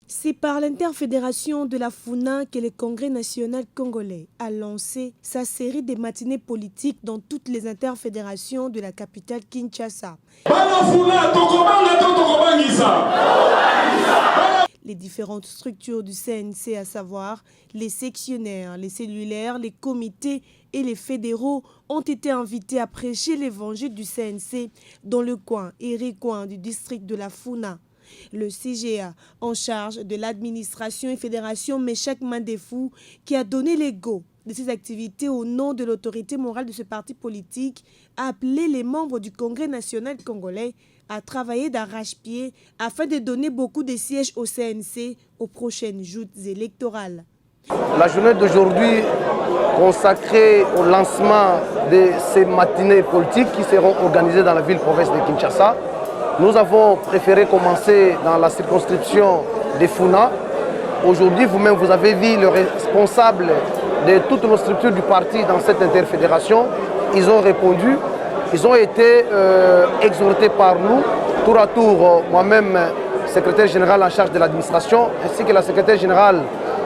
C'est par l'interfédération de la FUNA que le Congrès national congolais a lancé sa série de matinées politiques dans toutes les interfédérations de la capitale Kinshasa. Les différentes structures du CNC, à savoir les sectionnaires, les cellulaires, les comités et les fédéraux, ont été invités à prêcher l'évangile du CNC dans le coin et recoin du district de la FUNA. Le CGA, en charge de l'administration et fédération Meshak Mandefou, qui a donné les go de ses activités au nom de l'autorité morale de ce parti politique, a appelé les membres du Congrès national congolais à travailler d'arrache-pied afin de donner beaucoup de sièges au CNC aux prochaines joutes électorales. La journée d'aujourd'hui consacrée au lancement de ces matinées politiques qui seront organisées dans la ville-province de Kinshasa. Nous avons préféré commencer dans la circonscription de Funa. Aujourd'hui, vous-même, vous avez vu le responsable de toutes nos structures du parti dans cette interfédération. Ils ont répondu, ils ont été exhortés par nous, tour à tour, moi-même, secrétaire général en charge de l'administration, ainsi que la secrétaire générale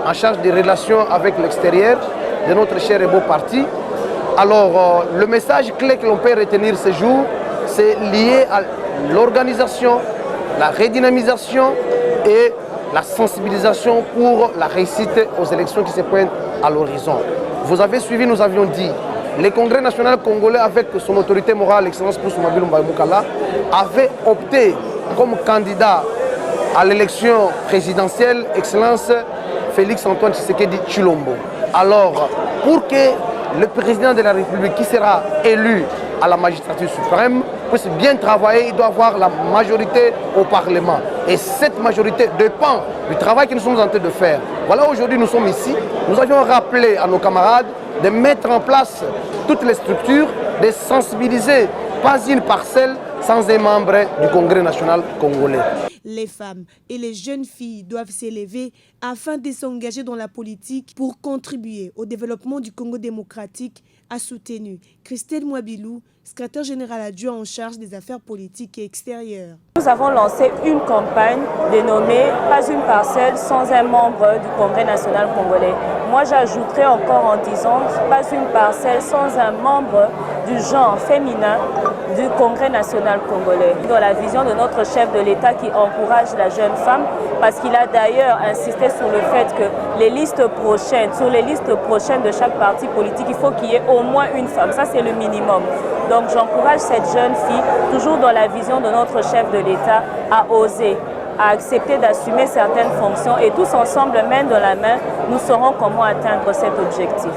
en charge des relations avec l'extérieur de notre cher et beau parti. Alors, le message clé que l'on peut retenir ce jour, c'est lié à l'organisation, la redynamisation et la sensibilisation pour la réussite aux élections qui se pointent à l'horizon. Vous avez suivi, nous avions dit, le Congrès national congolais, avec son autorité morale, l'excellence Poussou Mabilou Mbaye-Moukala, avait opté comme candidat à l'élection présidentielle, excellence Félix-Antoine Tshisekedi Tshilombo. Alors, pour que le président de la République qui sera élu à la magistrature suprême puisse bien travailler, il doit avoir la majorité au Parlement. Et cette majorité dépend du travail que nous sommes en train de faire. Voilà, aujourd'hui nous sommes ici. Nous avions rappelé à nos camarades de mettre en place toutes les structures, de sensibiliser pas une parcelle sans un membre du Congrès national congolais. Les femmes et les jeunes filles doivent s'élever afin de s'engager dans la politique pour contribuer au développement du Congo démocratique, a soutenu Christelle Mwabilou, secrétaire général adjoint en charge des affaires politiques et extérieures. Nous avons lancé une campagne dénommée « Pas une parcelle sans un membre du Congrès national congolais ». Moi, j'ajouterai encore en disant « Pas une parcelle sans un membre du genre féminin du Congrès national congolais ». Dans la vision de notre chef de l'État qui encourage la jeune femme, parce qu'il a d'ailleurs insisté sur le fait que les listes prochaines, sur les listes prochaines de chaque parti politique, il faut qu'il y ait au moins une femme. Ça, c'est le minimum. Donc, j'encourage cette jeune fille, toujours dans la vision de notre chef de l'État, à oser, à accepter d'assumer certaines fonctions. Et tous ensemble, main dans la main, nous saurons comment atteindre cet objectif.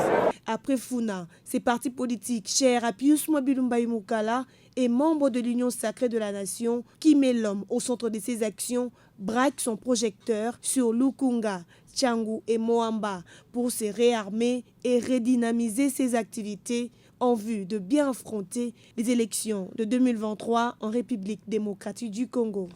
Après Funa, ces partis politiques chers à Pius Mabilou Mbaye-Moukala et membre de l'Union sacrée de la nation qui met l'homme au centre de ses actions, braque son projecteur sur Lukunga, Tchangou et Moamba pour se réarmer et redynamiser ses activités en vue de bien affronter les élections de 2023 en République démocratique du Congo.